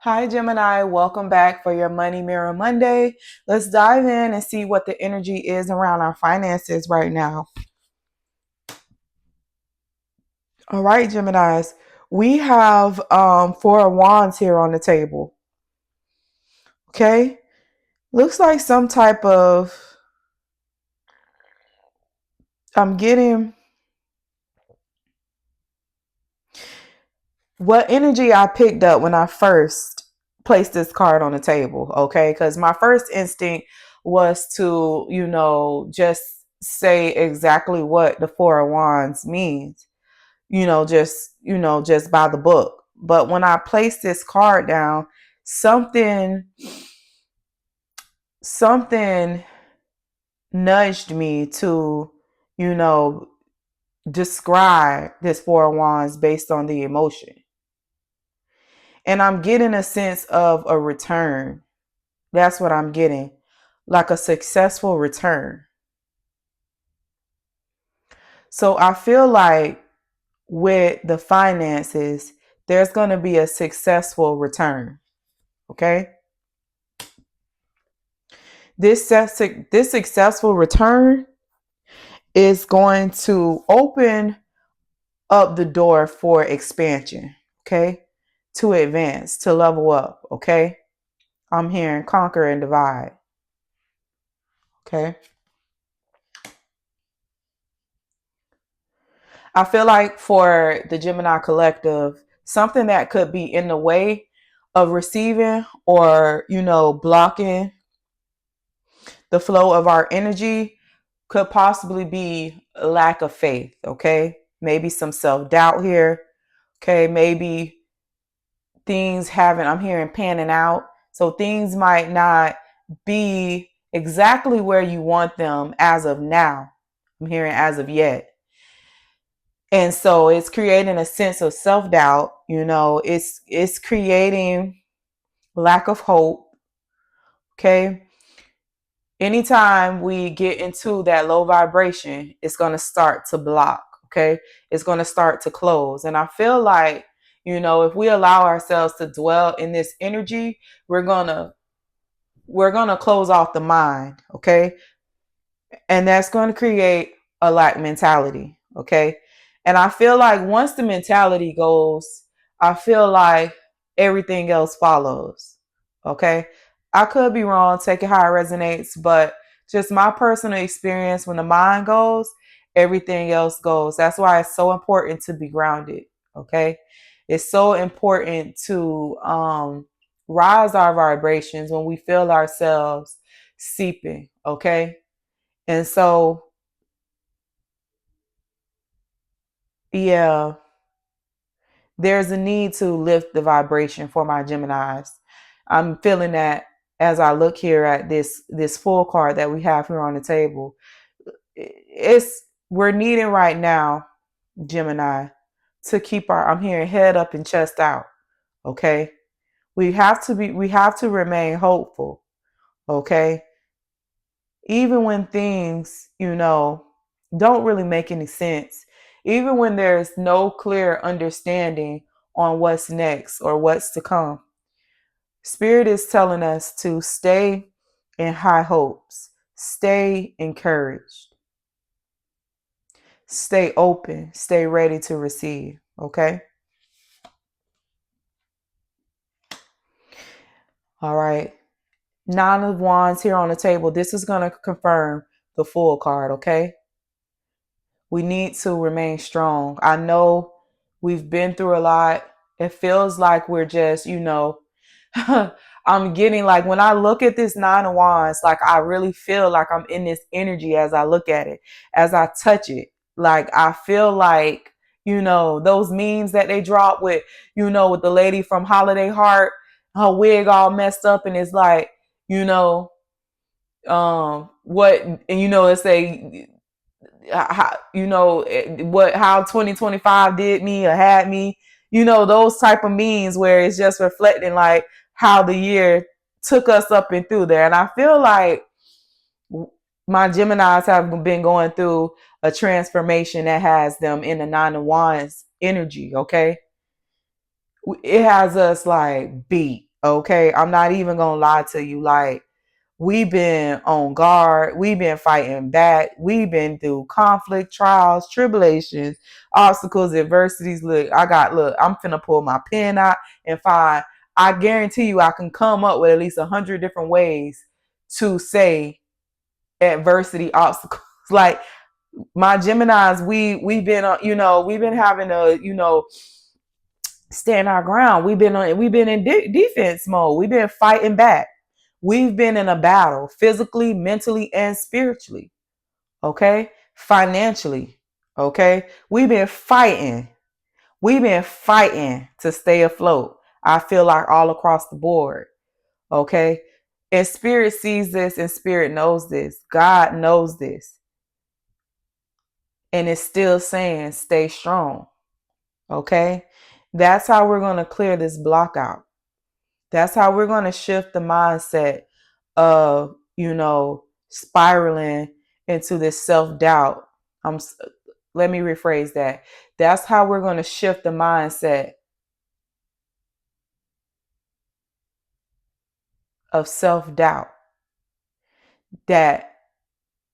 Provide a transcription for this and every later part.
Hi, Gemini. Welcome back for your Money Mirror Monday. Let's dive in and see what the energy is around our finances right now. All right, Geminis. We have Four of Wands here on the table. Okay. Looks like some type of, I'm getting what energy I picked up when I first placed this card on the table. Okay. Because my first instinct was to, just say exactly what the Four of Wands means. Just by the book. But when I placed this card down, something nudged me to, you know, describe this Four of Wands based on the emotion. And I'm getting a sense of a return. That's what I'm getting. Like a successful return. So I feel like with the finances, there's going to be a successful return. Okay. This successful return is going to open up the door for expansion, okay? To advance, to level up, okay? I'm hearing conquer and divide, okay? I feel like for the Gemini collective, something that could be in the way of receiving or, blocking the flow of our energy could possibly be a lack of faith, okay? Maybe some self-doubt here, okay? Maybe I'm hearing panning out. So things might not be exactly where you want them as of now. I'm hearing as of yet. And so it's creating a sense of self-doubt, it's creating lack of hope, okay? Anytime we get into that low vibration, it's going to start to block, okay? It's going to start to close. And I feel like, if we allow ourselves to dwell in this energy, we're going to close off the mind, okay? And that's going to create a lack mentality, okay? And I feel like once the mentality goes, I feel like everything else follows, okay? I could be wrong, take it how it resonates, but just my personal experience, when the mind goes, everything else goes. That's why it's so important to be grounded, okay? It's so important to rise our vibrations when we feel ourselves seeping, okay? And so, yeah, there's a need to lift the vibration for my Geminis. I'm feeling that as I look here at this full card that we have here on the table. We're needing right now, Gemini, to keep I'm hearing head up and chest out. Okay. We have to remain hopeful. Okay. Even when things, don't really make any sense, even when there's no clear understanding on what's next or what's to come. Spirit is telling us to stay in high hopes, stay encouraged, stay open, stay ready to receive. Okay. All right. Nine of Wands here on the table. This is going to confirm the full card. Okay. We need to remain strong. I know we've been through a lot. It feels like we're just, I'm getting like when I look at this Nine of Wands, like I really feel like I'm in this energy as I look at it, as I touch it. Like I feel like, those memes that they drop with the lady from Holiday Heart, her wig all messed up, and it's like, what, and it's a how 2025 did me or had me, those type of memes where it's just reflecting like how the year took us up and through there. And I feel like my Geminis have been going through a transformation that has them in the Nine of Wands energy. Okay. It has us like beat. Okay, I'm not even gonna lie to you. Like, we've been on guard, we've been fighting back, we've been through conflict, trials, tribulations, obstacles, adversities. Look, I'm finna pull my pen out and find, I guarantee you I can come up with at least 100 different ways to say adversity, obstacles. Like, my Geminis, we've been we've been having to, stand our ground. We've been in defense mode. We've been fighting back. We've been in a battle, physically, mentally, and spiritually. Okay? Financially. Okay? We've been fighting. We've been fighting to stay afloat. I feel like all across the board. Okay? And spirit sees this and spirit knows this. God knows this. And it's still saying, stay strong. Okay? That's how we're going to clear this block out. That's how we're going to shift the mindset of, spiraling into this self-doubt. Let me rephrase that. That's how we're going to shift the mindset of self-doubt that,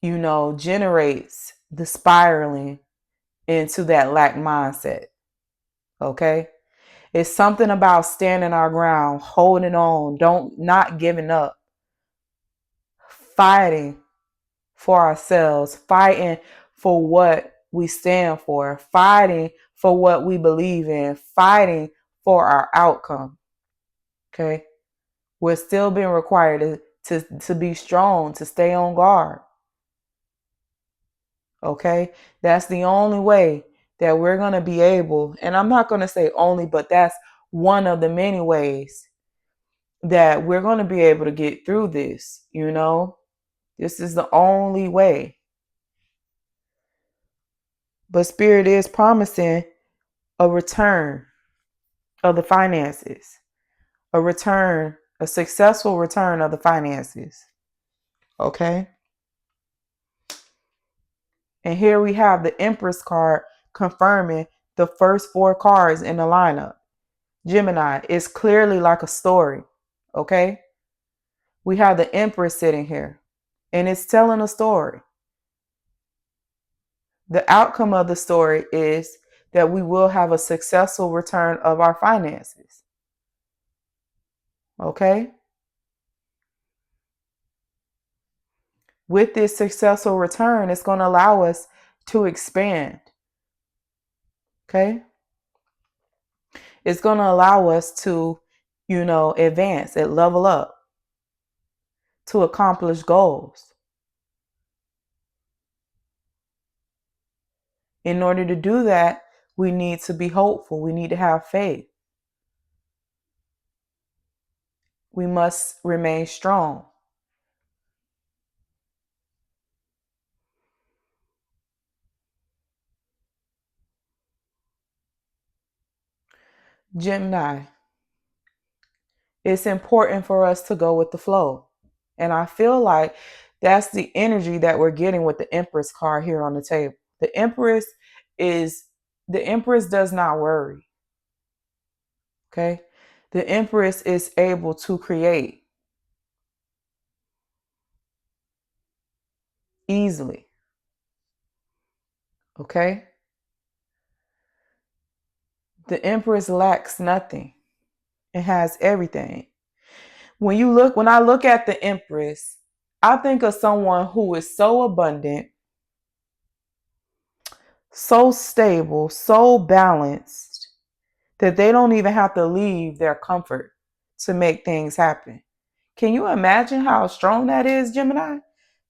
generates the spiraling into that lack mindset. Okay? It's something about standing our ground, holding on, not giving up, fighting for ourselves, fighting for what we stand for, fighting for what we believe in, fighting for our outcome. Okay? We're still being required to be strong, to stay on guard. Okay? That's the only way that we're going to be able, and I'm not going to say only, but that's one of the many ways that we're going to be able to get through this. This is the only way. But Spirit is promising a return of the finances, a successful return of the finances. Okay? And here we have the Empress card confirming the first 4 cards in the lineup. Gemini is clearly like a story. Okay? We have the Empress sitting here, and it's telling a story. The outcome of the story is that we will have a successful return of our finances. Okay? With this successful return, it's going to allow us to expand. Okay? It's going to allow us to, advance and level up, to accomplish goals. In order to do that, we need to be hopeful. We need to have faith. We must remain strong. Gemini, it's important for us to go with the flow. And I feel like that's the energy that we're getting with the Empress card here on the table. The Empress does not worry. Okay? The Empress is able to create easily. Okay? The Empress lacks nothing. It has everything. When I look at the Empress, I think of someone who is so abundant, so stable, so balanced that they don't even have to leave their comfort to make things happen. Can you imagine how strong that is, Gemini?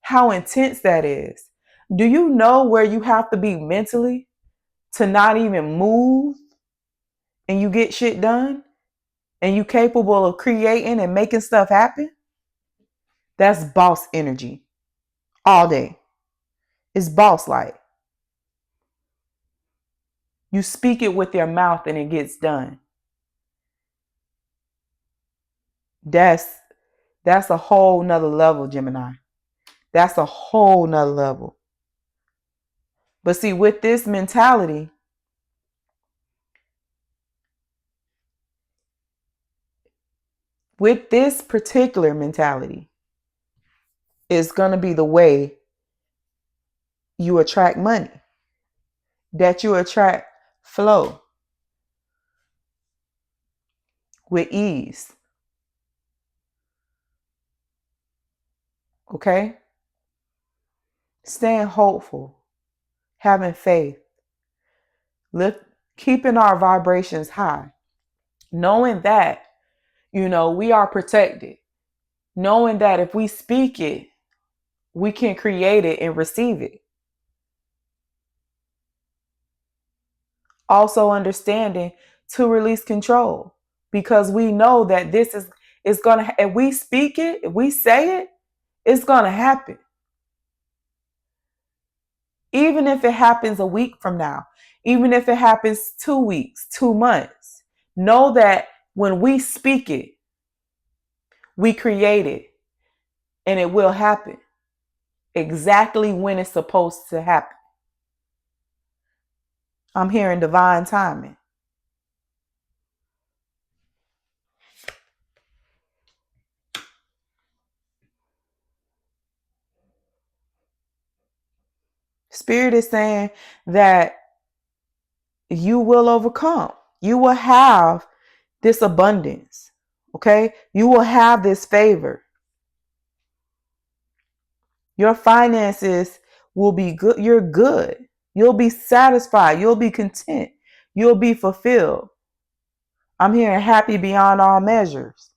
How intense that is? Do you know where you have to be mentally to not even move and you get shit done and you capable of creating and making stuff happen? That's boss energy all day. It's boss like. You speak it with your mouth and it gets done. That's a whole nother level, Gemini. That's a whole nother level. But see, with this mentality, with this particular mentality is going to be the way you attract money, that you attract flow with ease. Okay? Staying hopeful, having faith, keeping our vibrations high, knowing that, we are protected, knowing that if we speak it, we can create it and receive it. Also understanding to release control, because we know that this is going to, if we speak it, if we say it, it's going to happen. Even if it happens a week from now, even if it happens 2 weeks, 2 months, know that when we speak it, we create it, and it will happen exactly when it's supposed to happen. I'm hearing divine timing. Spirit is saying that you will overcome. You will have this abundance. Okay? You will have this favor. Your finances will be good. You're good. You'll be satisfied. You'll be content. You'll be fulfilled. I'm hearing happy beyond all measures.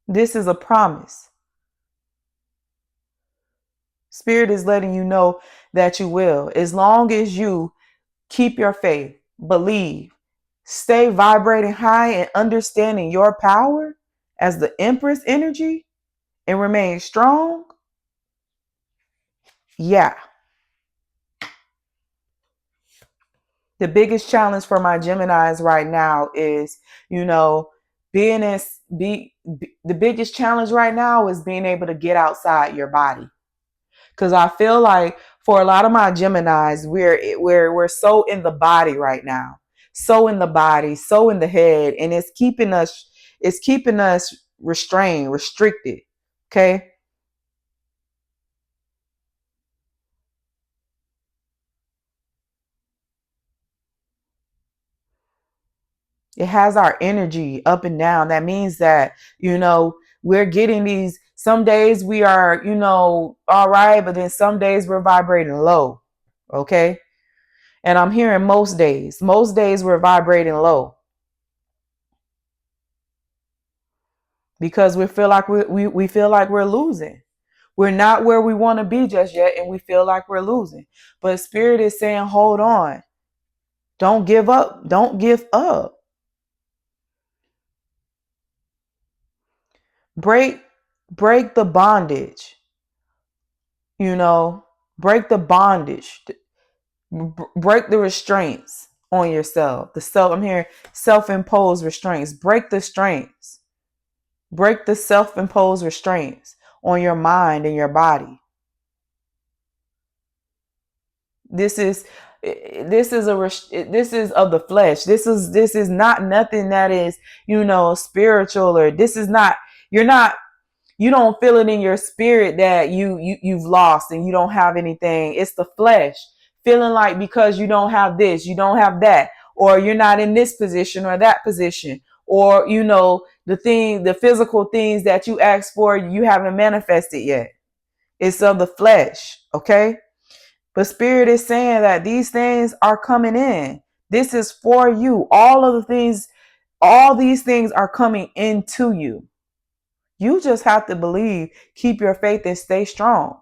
This is a promise. Spirit is letting you know that you will. As long as you keep your faith, believe, stay vibrating high and understanding your power as the Empress energy, and remain strong. Yeah. The biggest challenge for my Geminis right now is, the biggest challenge right now is being able to get outside your body. Because I feel like for a lot of my Geminis, we're so in the body right now, so in the body, so in the head, and it's keeping us restrained, restricted. Okay. It has our energy up and down. That means that, we're getting these, some days we are, all right, but then some days we're vibrating low. Okay. And I'm hearing most days we're vibrating low because we feel like we feel like we're losing. We're not where we want to be just yet, and we feel like we're losing. But Spirit is saying, hold on. Don't give up. Don't give up. Break the bondage. Break the bondage. Break the restraints on yourself. I'm hearing self-imposed restraints. Break the restraints. Break the self-imposed restraints on your mind and your body. This is of the flesh. This is not nothing that is, spiritual, or this is not, you don't feel it in your spirit that you've lost and you don't have anything. It's the flesh feeling like, because you don't have this, you don't have that, or you're not in this position or that position, or the physical things that you asked for, you haven't manifested yet. It's of the flesh. Okay. But Spirit is saying that these things are coming in. This is for you. All these things are coming into you. You just have to believe, keep your faith, and stay strong.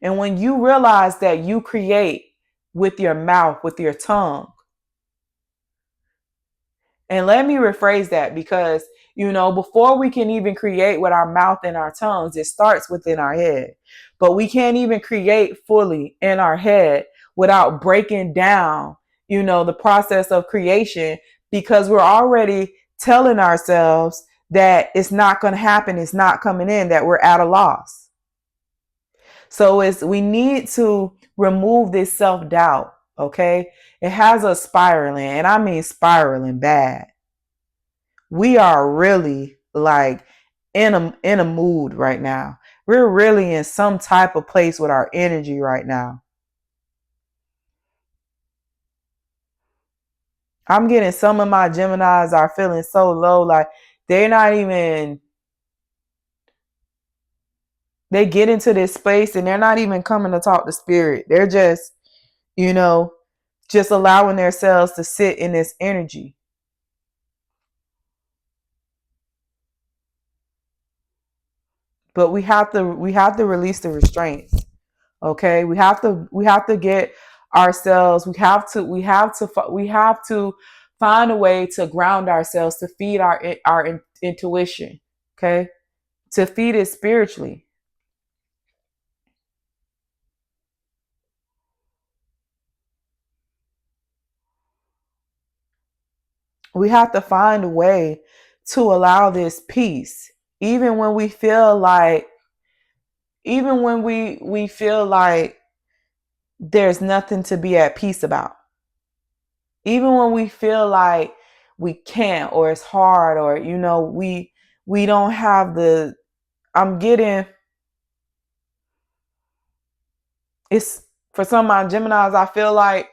And when you realize that you create with your mouth, with your tongue, and let me rephrase that, because, before we can even create with our mouth and our tongues, it starts within our head. But we can't even create fully in our head without breaking down, the process of creation, because we're already telling ourselves that it's not going to happen, it's not coming in, that we're at a loss. So we need to remove this self-doubt, okay? It has us spiraling, and I mean spiraling bad. we are really like in a mood right now. We're really in some type of place with our energy right now. I'm getting some of my Geminis are feeling so low, like they're not even, they get into this space and they're not even coming to talk to spirit. They're just, you know, just allowing themselves to sit in this energy. But we have to release the restraints. Okay? We have to get ourselves, we have to find a way to ground ourselves, to feed our intuition, okay? To feed it spiritually. We have to find a way to allow this peace, even when we feel like, even when we feel like there's nothing to be at peace about. Even when we feel like we can't, or it's hard, or we don't have the, I'm getting, it's, for some of my Geminis, I feel like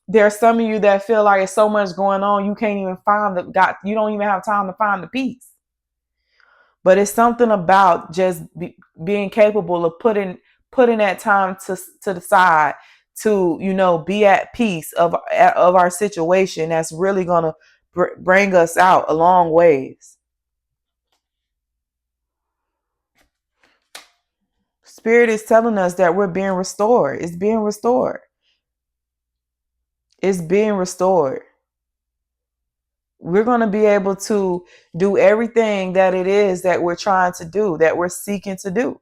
there's some of you that feel like it's so much going on, you can't even find you don't even have time to find the peace. But it's something about just being capable of putting that time to the side, to be at peace of our situation, that's really gonna bring us out a long ways. Spirit is telling us that we're being restored. It's being restored. It's being restored. We're going to be able to do everything that it is that we're trying to do, that we're seeking to do.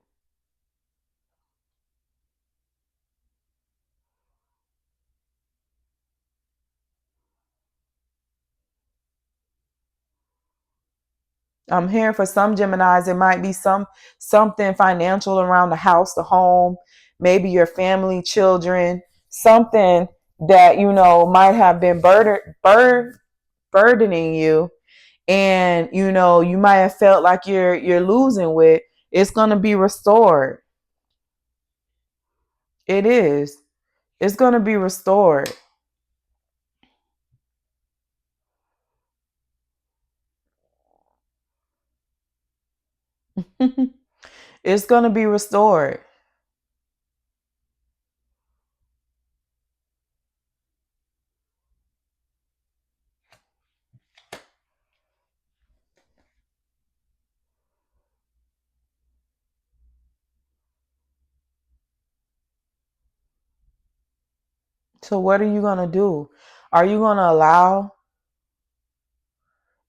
I'm hearing for some Geminis, it might be something financial around the house, the home, maybe your family, children, something that might have been burdening you, and you might have felt like you're losing with. It's going to be restored. It is. It's going to be restored. It's going to be restored. So what are you going to do? Are you going to allow?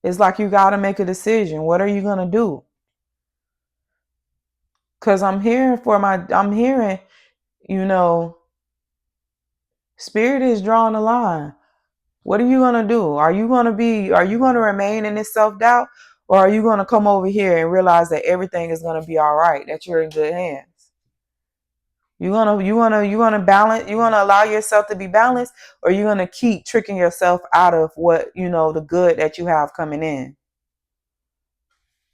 It's like you got to make a decision. What are you going to do? Because I'm hearing, spirit is drawing a line. What are you going to do? Are you going to remain in this self-doubt? Or are you going to come over here and realize that everything is going to be all right, that you're in good hands? You gonna balance, you gonna allow yourself to be balanced, or you gonna keep tricking yourself out of what, the good that you have coming in?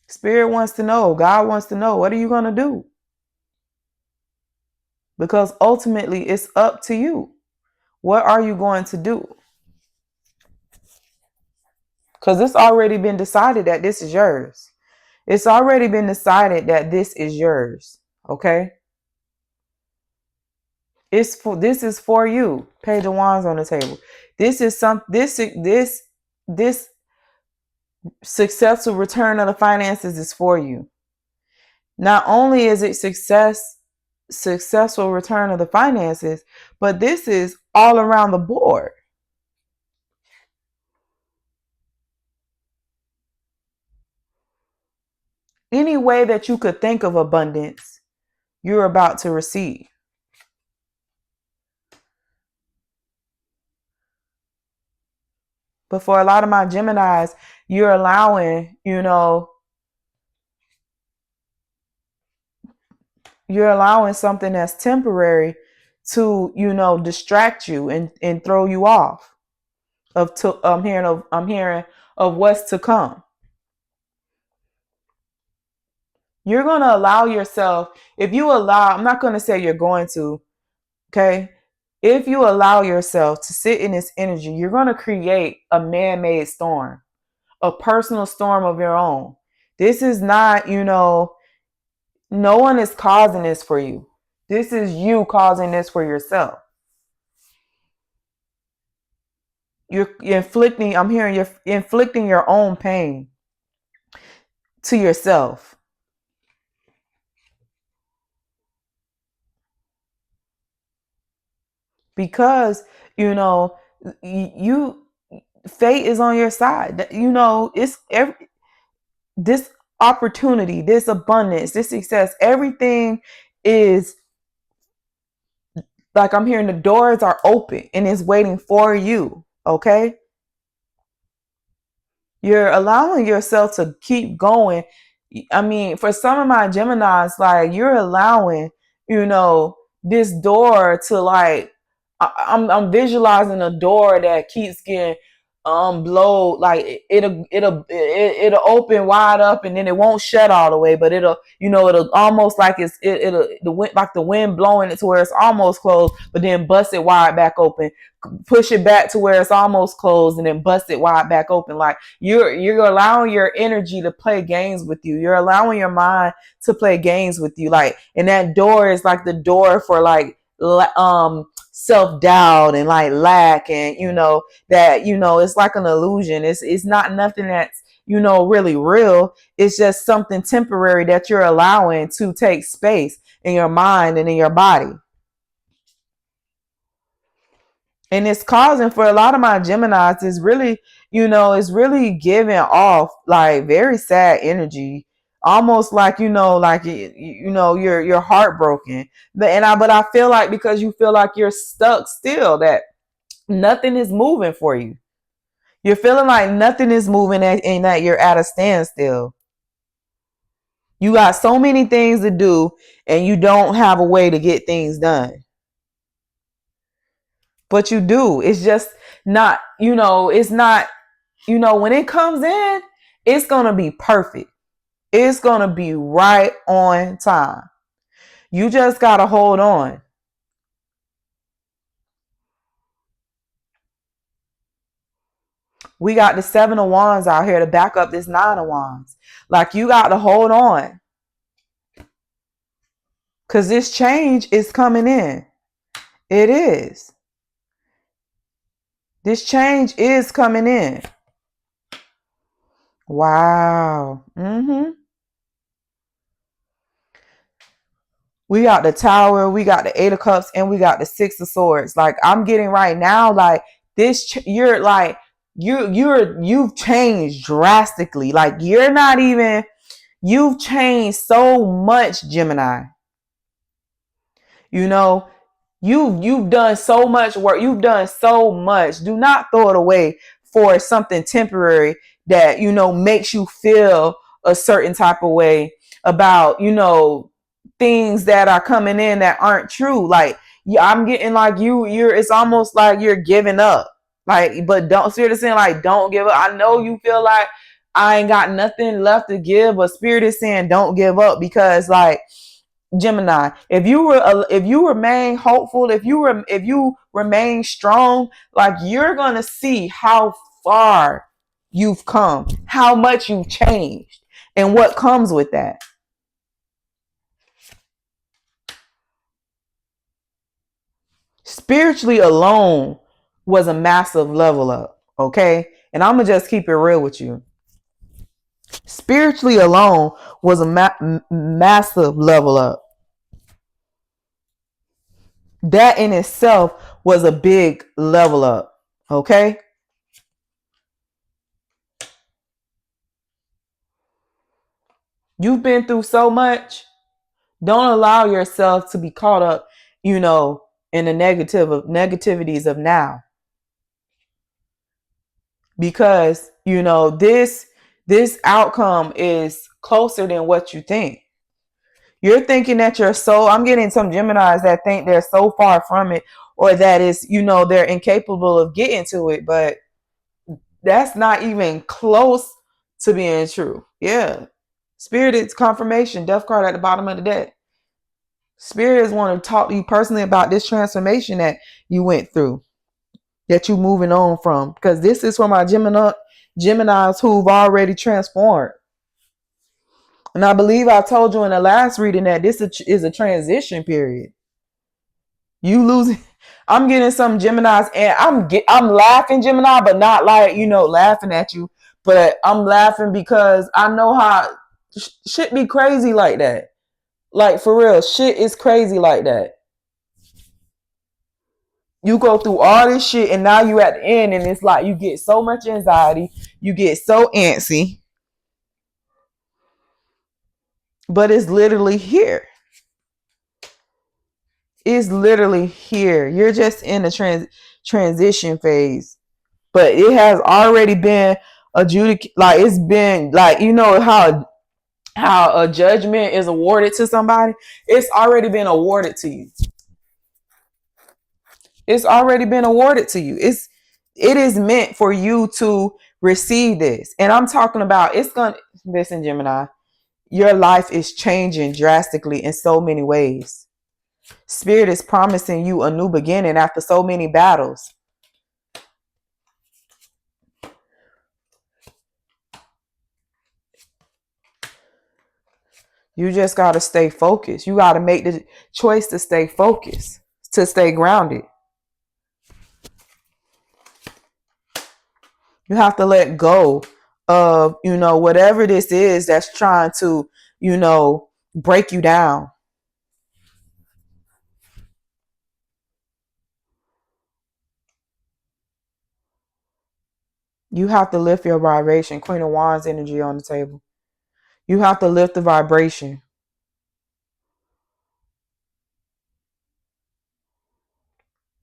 Spirit wants to know, God wants to know, what are you gonna do? Because ultimately it's up to you. What are you going to do? Because it's already been decided that this is yours. It's already been decided that this is yours. Okay? This is for you. Page of Wands on the table. This is this successful return of the finances is for you. Not only is it successful return of the finances, but this is all around the board. Any way that you could think of abundance, you're about to receive. But for a lot of my Geminis, you're allowing, something that's temporary to, distract you and throw you off I'm hearing of what's to come. You're going to allow yourself, if you allow, I'm not going to say you're going to, okay? If you allow yourself to sit in this energy, you're going to create a man-made storm, a personal storm of your own. This is not, no one is causing this for you. This is you causing this for yourself. You're inflicting, I'm hearing you're inflicting your own pain to yourself. Because, you fate is on your side. It's this opportunity, this abundance, this success, everything is like, I'm hearing the doors are open and it's waiting for you. Okay. You're allowing yourself to keep going. I mean, for some of my Geminis, like, you're allowing, this door to, like, I'm visualizing a door that keeps getting blow, like it'll open wide up and then it won't shut all the way, but it'll almost like it'll the wind, like the wind blowing it to where it's almost closed, but then bust it wide back open, push it back to where it's almost closed, and then bust it wide back open. Like, you're allowing your energy to play games with you. You're allowing your mind to play games with you. Like, and that door is like the door for, like, self-doubt and, like, lack, and that it's like an illusion. It's not nothing that's really real. It's just something temporary that you're allowing to take space in your mind and in your body. And it's causing, for a lot of my Geminis, it's really, it's really giving off, like, very sad energy, almost like, like, you're heartbroken. But I feel like, because you feel like you're stuck still, that nothing is moving for you. You're feeling like nothing is moving, and that you're at a standstill. You got so many things to do and you don't have a way to get things done. But you do. It's just not, it's not, when it comes in, it's going to be perfect. It's going to be right on time. You just got to hold on. We got the 7 of Wands out here to back up this 9 of Wands. Like, you got to hold on. Because this change is coming in. It is. This change is coming in. Wow. We got the Tower, we got the 8 of Cups, and we got the 6 of Swords. Like, I'm getting right now, like, this, you're like, you've changed drastically. Like, you've changed so much, Gemini. You've done so much work. You've done so much. Do not throw it away for something temporary that, makes you feel a certain type of way about, things that are coming in that aren't true. Like, I'm getting like it's almost like you're giving up. Like, but don't, seriously saying, like, don't give up. I know you feel like I ain't got nothing left to give, but Spirit is saying don't give up, because, like, Gemini, if you remain hopeful, if you remain strong, like, you're gonna see how far you've come, how much you've changed, and what comes with that. Spiritually alone was a massive level up, okay? And I'm gonna just keep it real with you. Spiritually alone was a massive level up. That in itself was a big level up, okay? You've been through so much. Don't allow yourself to be caught up, in the negativities of now. Because, this outcome is closer than what you think. You're thinking that I'm getting some Geminis that think they're so far from it, or that is, they're incapable of getting to it, but that's not even close to being true. Yeah. Spirit is confirmation, death card at the bottom of the deck. Spirit is want to talk to you personally about this transformation that you went through, that you moving on from. Because this is for my Geminis who've already transformed. And I believe I told you in the last reading that this is a transition period. You losing. I'm getting some Geminis, and I'm laughing, Gemini, but not like, laughing at you. But I'm laughing because I know how shit be crazy like that. Like, for real, shit is crazy like that. You go through all this shit, and now you at the end, and it's like you get so much anxiety, you get so antsy, but it's literally here. It's literally here. You're just in a transition phase, but it has already been adjudicated. Like, it's been like, how a judgment is awarded to somebody. It's already been awarded to you. It's already been awarded to you. It is meant for you to receive this. And I'm talking about, listen, Gemini, your life is changing drastically in so many ways. Spirit is promising you a new beginning after so many battles. You just got to stay focused. You got to make the choice to stay focused, to stay grounded. You have to let go of, whatever this is that's trying to, break you down. You have to lift your vibration. Queen of Wands energy on the table. You have to lift the vibration.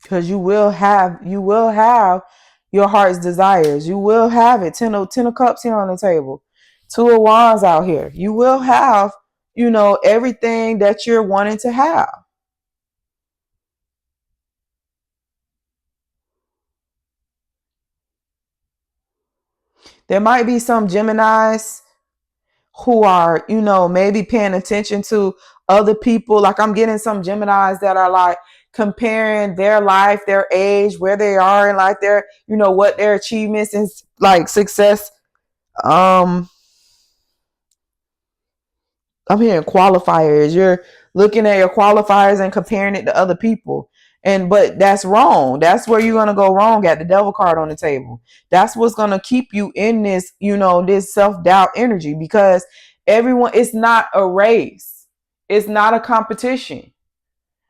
Because you will have your heart's desires. You will have it. Ten of Cups here on the table. Two of Wands out here. You will have, everything that you're wanting to have. There might be some Geminis who are, maybe paying attention to other people. Like, I'm getting some Geminis that are like comparing their life, their age, where they are in like their, what their achievements and like success. I'm hearing qualifiers. You're looking at your qualifiers and comparing it to other people. But that's wrong. That's where you're going to go wrong at the devil card on the table. That's what's going to keep you in this, this self-doubt energy, because it's not a race. It's not a competition.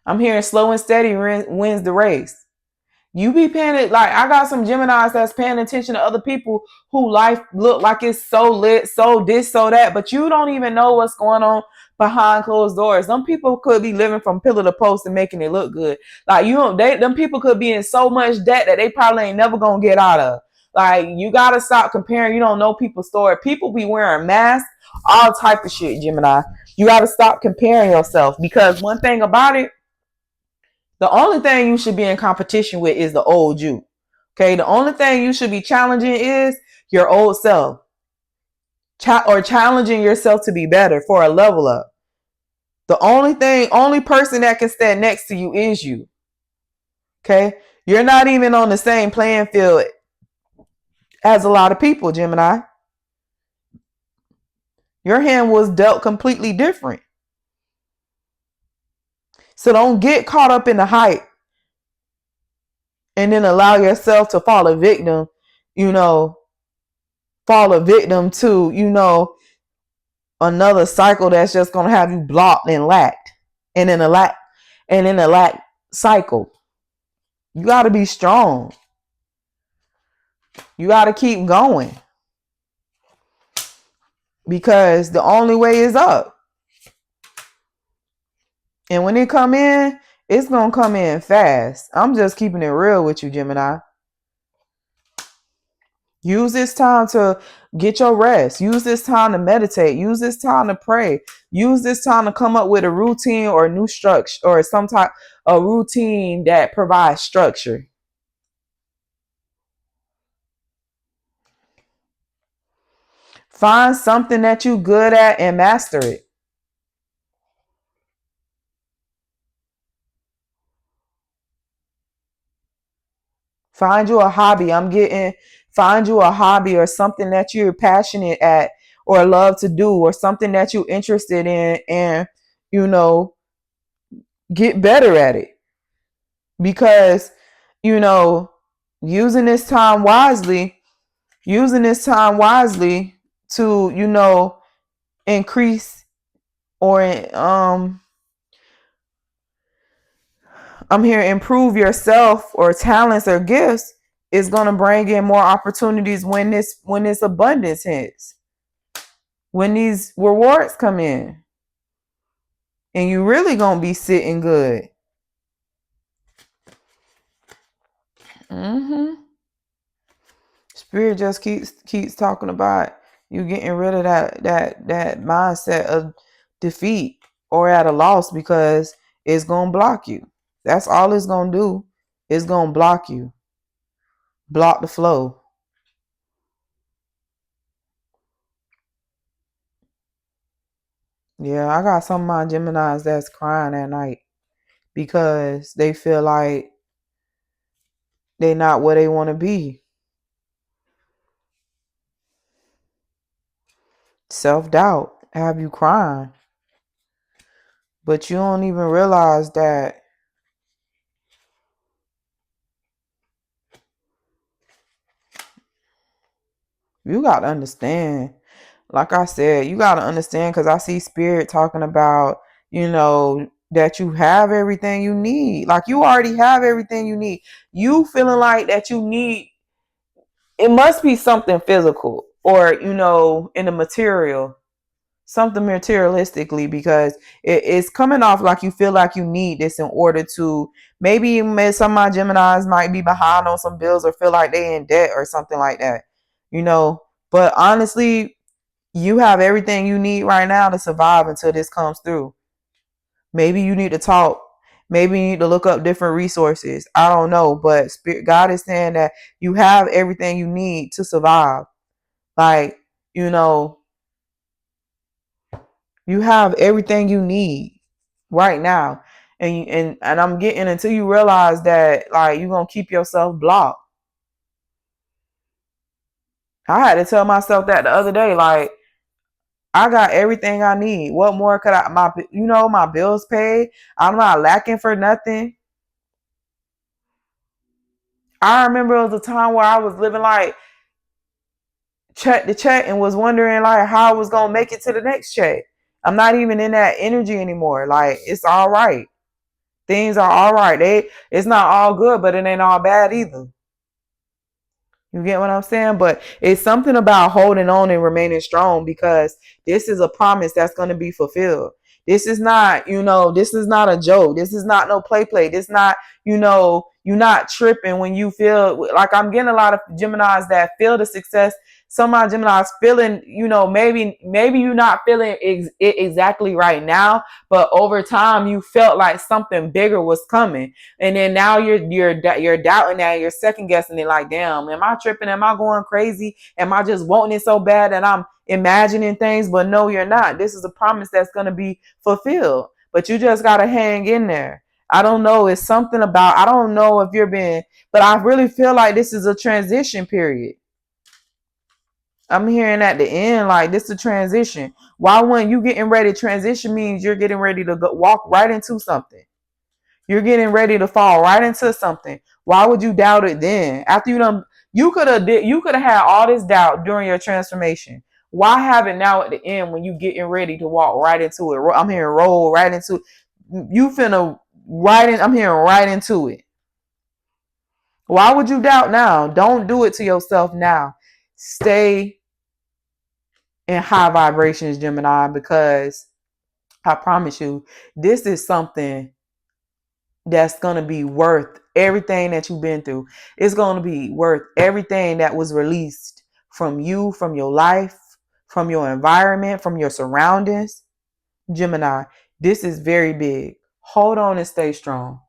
I'm hearing slow and steady wins the race. You be paying it. Like, I got some Geminis that's paying attention to other people who life look like it's so lit, so this, so that, but you don't even know what's going on behind closed doors. Some people could be living from pillar to post and making it look good. Like, them people could be in so much debt that they probably ain't never gonna get out of. Like, you gotta stop comparing. You don't know people's story. People be wearing masks, all type of shit, Gemini. You gotta stop comparing yourself, because one thing about it, the only thing you should be in competition with is the old you. Okay. The only thing you should be challenging is your old self, or challenging yourself to be better for a level up. The only person that can stand next to you is you. Okay. You're not even on the same playing field as a lot of people, Gemini. Your hand was dealt completely different. So don't get caught up in the hype and then allow yourself to fall a victim, to, another cycle that's just going to have you blocked and lacked. And in a lack cycle. You got to be strong. You got to keep going. Because the only way is up. And when it come in, it's going to come in fast. I'm just keeping it real with you, Gemini. Use this time to get your rest. Use this time to meditate. Use this time to pray. Use this time to come up with a routine or a new structure, or some type of routine that provides structure. Find something that you good at and master it. Find you a hobby. Find you a hobby or something that you're passionate at or love to do or something that you're interested in, and, you know, get better at it. Because, you know, using this time wisely, using this time wisely to, you know, increase or I'm here improve yourself or talents or gifts is going to bring in more opportunities when this abundance hits, when these rewards come in, and you really going to be sitting good. Spirit just keeps talking about you getting rid of that mindset of defeat or at a loss, because it's going to block you. That's all it's going to do. It's going to block you. Block the flow. Yeah, I got some of my Geminis that's crying at night because they feel like they not where they want to be. Self-doubt have you crying. But you don't even realize that you got to understand. Like I said, you got to understand, because I see Spirit talking about, you know, that you have everything you need. Like you already have everything you need. You feeling like that you need, it must be something physical or, you know, in the material, something materialistically, because it's coming off like you feel like you need this in order to, maybe some of my Geminis might be behind on some bills or feel like they in debt or something like that, you know. But honestly, you have everything you need right now to survive until this comes through. Maybe you need to talk. Maybe you need to look up different resources. I don't know. But God is saying that you have everything you need to survive. Like, you know, you have everything you need right now. And I'm getting, until you realize that, like, you're going to keep yourself blocked. I had to tell myself that the other day. Like, I got everything I need. What more could my bills paid. I'm not lacking for nothing. I remember it was a time where I was living like check to check and was wondering like how I was going to make it to the next check. I'm not even in that energy anymore. Like, it's all right. Things are all right. It's not all good, but it ain't all bad either. You get what I'm saying? But it's something about holding on and remaining strong, because this is a promise that's going to be fulfilled. This is not, this is not a joke. This is not no play. This not, you're not tripping when you feel like, I'm getting a lot of Geminis that feel the success. Some of my Geminis feeling, maybe you're not feeling it exactly right now, but over time you felt like something bigger was coming. And then now you're doubting that, you're second guessing it, like, damn, am I tripping? Am I going crazy? Am I just wanting it so bad that I'm imagining things? But no, you're not. This is a promise that's going to be fulfilled. But you just got to hang in there. I don't know. It's something about, I don't know if but I really feel like this is a transition period. I'm hearing at the end, like, this is a transition. Why, when you getting ready, transition means you're getting ready to walk right into something. You're getting ready to fall right into something. Why would you doubt it then? After you could have had all this doubt during your transformation. Why have it now at the end when you getting ready to walk right into it? I'm hearing roll right into it. You finna I'm hearing right into it. Why would you doubt now? Don't do it to yourself now. Stay in high vibrations, Gemini, because I promise you, this is something that's going to be worth everything that you've been through. It's going to be worth everything that was released from you, from your life, from your environment, from your surroundings. Gemini, this is very big. Hold on and stay strong.